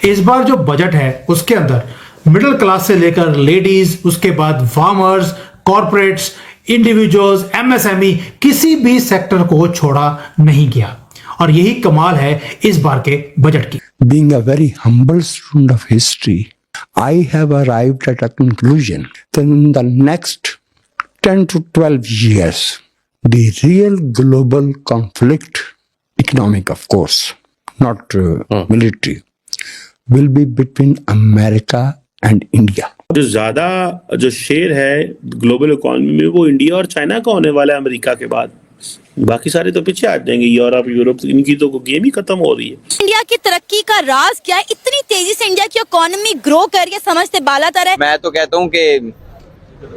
इस बार जो बजट है उसके अंदर मिडिल क्लास से लेकर लेडीज, उसके बाद फार्मर्स, कॉर्पोरेट्स, इंडिविजुअल्स, एमएसएमई, किसी भी सेक्टर को छोड़ा नहीं गया और यही कमाल है इस बार के बजट की। Being a very humble student of history, I have arrived at a conclusion that in the next 10 to 12 years, the real global conflict, economic of course, not military, will be between America and India. जो ज्यादा जो share है global economy में वो India और China का होने वाला है अमेरिका के बाद। बाकी सारे तो पीछे आ जाएंगे, यूरोप, इनकी तो गेम ही खत्म हो रही है। इंडिया की तरक्की का राज क्या है? इतनी तेजी से इंडिया की इकोनॉमी ग्रो कर रही है, समझते बालातर है। मैं तो कहता हूँ कि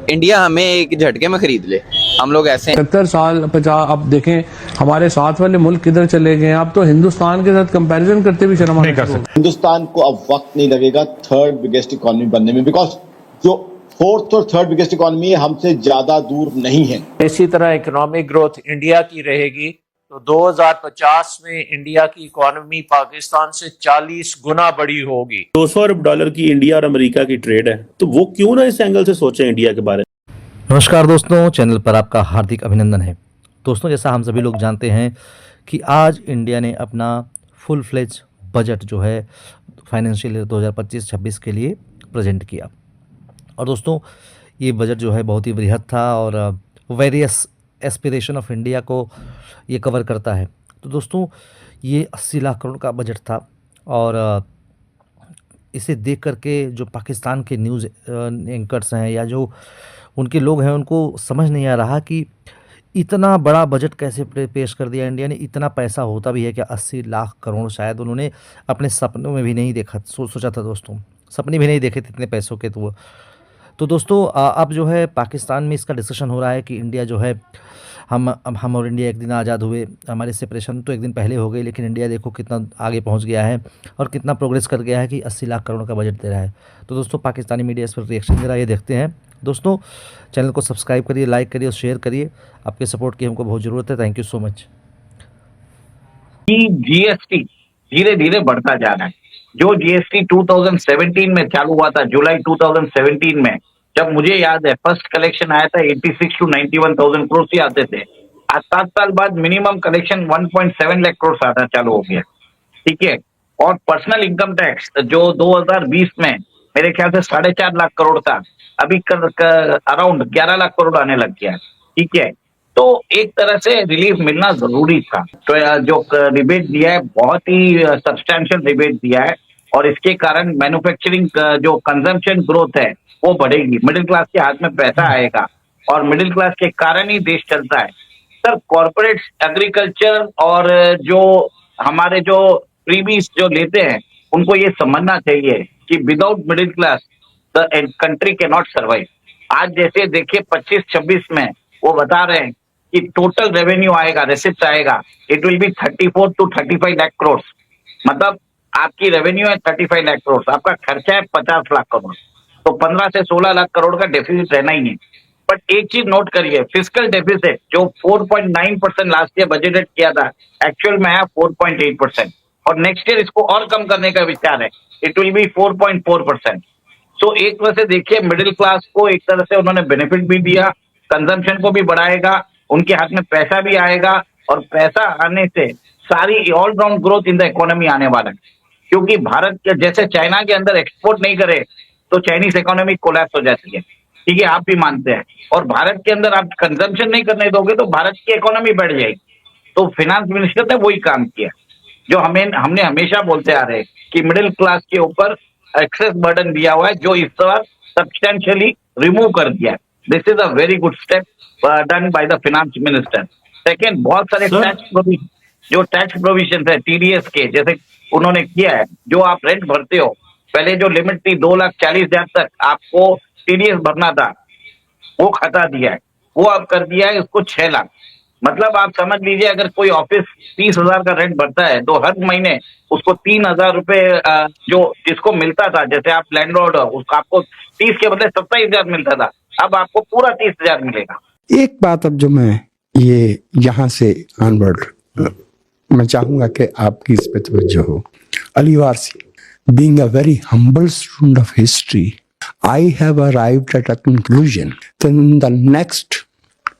इंडिया हमें एक झटके में खरीद ले। हम लोग ऐसे 70 साल 50, अब देखें हमारे साथ वाले मुल्क किधर चले गए। आप तो हिंदुस्तान के साथ कंपैरिजन करते भी शर्म नहीं कर सकते। हिंदुस्तान को अब वक्त नहीं लगेगा थर्ड बिगेस्ट इकोनॉमी बनने में, बिकॉज जो फोर्थ और थर्ड बिगेस्ट इकोनॉमी है हमसे ज्यादा दूर नहीं है। इसी तरह इकोनॉमिक ग्रोथ इंडिया की रहेगी तो 2050 में इंडिया की इकोनॉमी पाकिस्तान से 40 गुना बड़ी होगी। 200 अरब डॉलर की इंडिया और अमेरिका की ट्रेड है, तो वो क्यों ना इस एंगल से सोचें इंडिया के बारे में। नमस्कार दोस्तों, चैनल पर आपका हार्दिक अभिनंदन है। दोस्तों, जैसा हम सभी लोग जानते हैं कि आज इंडिया ने अपना फुल फ्लेज बजट जो है फाइनेंशियल ईयर 2025-26 के लिए प्रेजेंट किया। और दोस्तों, ये बजट जो है बहुत ही बृहद था और वेरियस एस्पिरेशन ऑफ इंडिया को ये कवर करता है। तो दोस्तों, ये 80 लाख करोड़ का बजट था और इसे देख करके जो पाकिस्तान के न्यूज़ एंकर्स हैं या जो उनके लोग हैं उनको समझ नहीं आ रहा कि इतना बड़ा बजट कैसे पेश कर दिया इंडिया ने। इतना पैसा होता भी है क्या? 80 लाख करोड़ शायद उन्होंने अपने सपनों में भी नहीं देखा, सोचा था दोस्तों, सपने भी नहीं देखे थे इतने पैसों के। तो दोस्तों, अब जो है पाकिस्तान में इसका डिस्कशन हो रहा है कि इंडिया जो है हम और इंडिया एक दिन आज़ाद हुए, हमारे सेपरेशन तो एक दिन पहले हो गई, लेकिन इंडिया देखो कितना आगे पहुंच गया है और कितना प्रोग्रेस कर गया है कि 80 लाख करोड़ का बजट दे रहा है। तो दोस्तों, पाकिस्तानी मीडिया इस पर रिएक्शन दे रहा है, ये देखते हैं। दोस्तों, चैनल को सब्सक्राइब करिए, लाइक करिए और शेयर करिए। आपके सपोर्ट की हमको बहुत ज़रूरत है। Thank you so much. GST धीरे धीरे बढ़ता जा रहा है। जो जीएसटी 2017 में चालू हुआ था, जुलाई 2017 में, जब मुझे याद है फर्स्ट कलेक्शन आया था 86 to 91,000 करोड़ ही आते थे। आज 7 साल बाद मिनिमम कलेक्शन 1.7 लाख करोड़ आना चालू हो गया, ठीक है। और पर्सनल इनकम टैक्स जो 2020 में मेरे ख्याल से 4.5 लाख करोड़ था, अभी अराउंड 11 लाख करोड़ आने लग गया है, ठीक है। तो एक तरह से रिलीफ मिलना जरूरी था। तो जो रिबेट दिया है बहुत ही सब्सटैंशियल रिबेट दिया है और इसके कारण मैन्युफैक्चरिंग जो कंजम्पशन ग्रोथ है वो बढ़ेगी, मिडिल क्लास के हाथ में पैसा आएगा और मिडिल क्लास के कारण ही देश चलता है। सर, कॉर्पोरेट्स, एग्रीकल्चर और जो हमारे जो फ्रीबीज जो लेते हैं उनको ये समझना चाहिए कि without middle class the country can not survive. आज जैसे देखिए 25-26 में वो बता रहे हैं कि टोटल रेवेन्यू आएगा, रेसिप्ट आएगा, it will be 34 to 35 lakh crore. मतलब आपकी रेवेन्यू है 35 लाख करोड़, आपका खर्चा है 50 लाख करोड़, तो 15 से 16 लाख करोड़ का डेफिसिट रहना ही है। बट एक चीज नोट करिए, फिस्कल डेफिसिट जो 4.9% लास्ट ईयर बजटेड किया था, एक्चुअल में है 4.8% और नेक्स्ट ईयर इसको और कम करने का विचार है, इट विल बी 4.4%। तो एक तरह से देखिए मिडिल क्लास को एक तरह से उन्होंने बेनिफिट भी दिया, कंजम्पशन को भी बढ़ाएगा, उनके हाथ में पैसा भी आएगा और पैसा आने से सारी all round growth in the economy आने वाला है। क्योंकि भारत के जैसे चाइना के अंदर एक्सपोर्ट नहीं करे तो चाइनीज इकोनॉमी कोलैप्स हो जाती है, ठीक है, आप भी मानते हैं। और भारत के अंदर आप कंजम्पशन नहीं करने दोगे तो भारत की इकोनॉमी बढ़ जाएगी। तो फाइनेंस मिनिस्टर ने वही काम किया जो हमने हमेशा बोलते आ रहे हैं कि मिडिल क्लास के ऊपर एक्सेस बर्डन दिया हुआ है, जो इस बार सब्सटेंशियली रिमूव कर दिया है। This is a very good step done by the finance minister. Second, बहुत सारे टैक्स प्रोविजन है टीडीएस के, जैसे उन्होंने किया है, जो आप रेंट भरते हो, पहले जो लिमिट थी 2,40,000 तक आपको टीडीएस भरना था, वो हटा दिया है, वो अब कर दिया है उसको 6 लाख। मतलब आप समझ लीजिए अगर कोई ऑफिस 30,000 का रेंट भरता है तो हर महीने उसको 3,000 रुपए जो जिसको मिलता था, जैसे आप लैंडलॉर्ड हो, उसको आपको 30 के बदले 27,000 मिलता था, अब आपको पूरा 30,000 मिलेगा। एक बात अब जो मैं ये यहाँ से ऑनवर्ड मैं चाहूंगा कि आपकी इस पे तवज्जो हो। Ali Warsi being a very humble student of history, I have arrived at a conclusion that in the next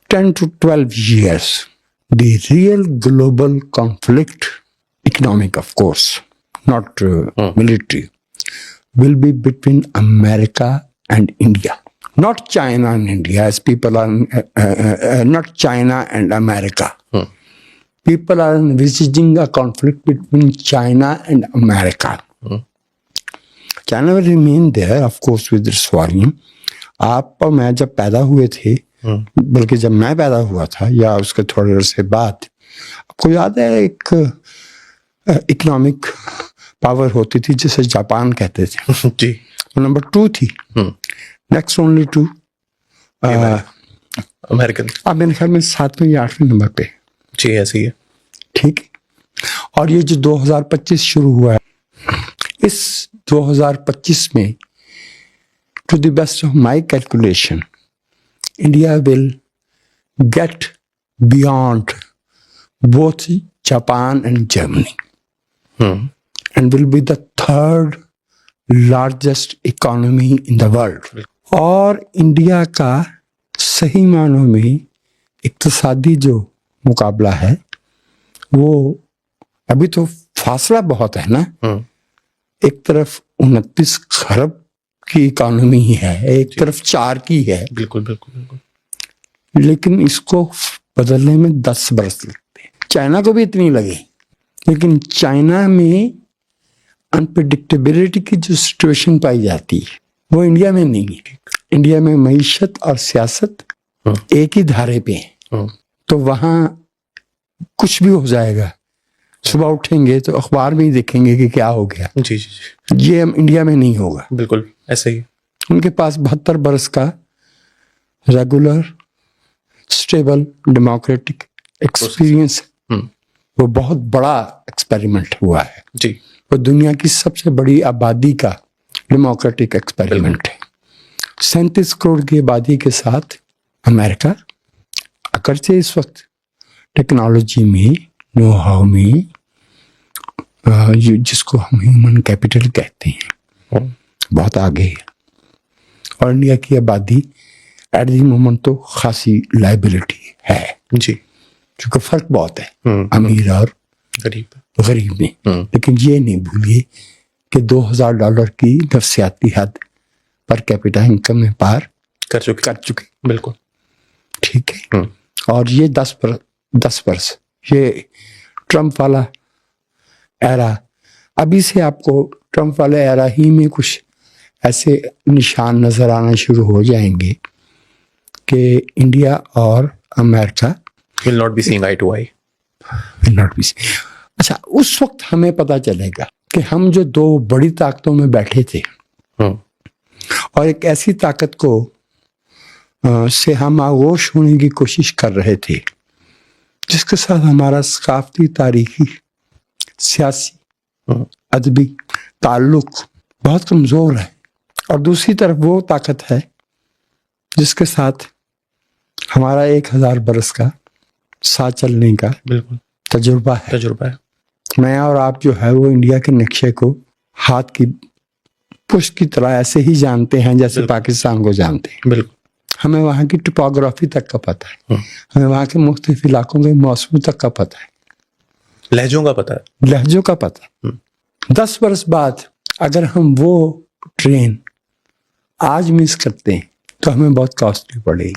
10 to 12 years, the real global conflict, economic of course, not military, will be between America and India. Not China and India, as people are, not China and America. People are envisaging a conflict between China and America. China will remain there, of course, with its volume. आप और मैं जब पैदा हुए थे, बल्कि जब मैं पैदा हुआ था या उसके थोड़े देर से बाद, आपको याद है एक इकोनॉमिक पावर होती थी जिसे जापान कहते थे जी, नंबर 2 थी, नेक्स्ट ओनली टू अमेरिकन। अब मेरे ख्याल में 7वें या 8वें नंबर पे जी, ऐसे ही है, ठीक। और ये जो 2025 शुरू हुआ है, इस 2025 में to the best of my calculation, India will get beyond both Japan and Germany and will be the third largest economy in the world. और इंडिया का सही मानों में इक्तिसादी जो मुकाबला है वो अभी तो फासला बहुत है ना, एक तरफ 29 खरब की इकोनॉमी है, एक तरफ 4 की है, बिल्कुल बिल्कुल बिल्कुल, लेकिन इसको बदलने में 10 बरस लगते हैं। चाइना को भी इतनी लगे, लेकिन चाइना में अनप्रेडिक्टेबिलिटी की जो सिचुएशन पाई जाती है वो इंडिया में नहीं है। इंडिया में मईशत और सियासत एक ही धारे पे है, तो वहां कुछ भी हो जाएगा, सुबह उठेंगे तो अखबार में ही देखेंगे कि क्या हो गया। जी जी जी, ये इंडिया में नहीं होगा, बिल्कुल ऐसे ही। उनके पास 72 बरस का रेगुलर स्टेबल डेमोक्रेटिक एक्सपीरियंस, वो बहुत बड़ा एक्सपेरिमेंट हुआ है जी, वो दुनिया की सबसे बड़ी आबादी का डेमोक्रेटिक एक्सपेरिमेंट है। 37 करोड़ की आबादी के साथ अमेरिका, अगरचे इस वक्त टेक्नोलॉजी में, नो हाउ में, जिसको हम ह्यूमन कैपिटल कहते हैं, बहुत आगे है। और इंडिया की आबादी एट द मोमेंट तो खासी लाइबिलिटी है जी, क्योंकि फर्क बहुत है अमीर और गरीब में। लेकिन ये नहीं भूलिए कि $2000 की नफसियाती हद पर कैपिटा इनकम में पार कर चुके बिल्कुल, ठीक है। और ये 10 वर्ष, ये ट्रम्प वाला एरा, अभी से आपको ट्रम्प वाले एरा ही में कुछ ऐसे निशान नजर आना शुरू हो जाएंगे कि इंडिया और America will not be seeing eye to eye, will not be seeing। अच्छा, उस वक्त हमें पता चलेगा कि हम जो 2 बड़ी ताकतों में बैठे थे और एक ऐसी ताकत को से हम आगोश होने की कोशिश कर रहे थे जिसके साथ हमारा सकाफती, तारीखी, सियासी, अदबी ताल्लुक बहुत कमज़ोर है, और दूसरी तरफ वो ताकत है जिसके साथ हमारा 1000 बरस का साथ चलने का बिल्कुल तजुर्बा है। मैं और आप जो है वो इंडिया के नक्शे को हाथ की पुष्ट की तरह ऐसे ही जानते हैं जैसे पाकिस्तान को जानते हैं। बिल्कुल, हमें वहाँ की टोपोग्राफी तक का पता है, हमें वहाँ के मुख्तलिफ इलाकों के मौसम तक का पता है, लहजों का पता है। 10 बरस बाद अगर हम वो ट्रेन आज मिस करते हैं तो हमें बहुत कॉस्टली पड़ेगी।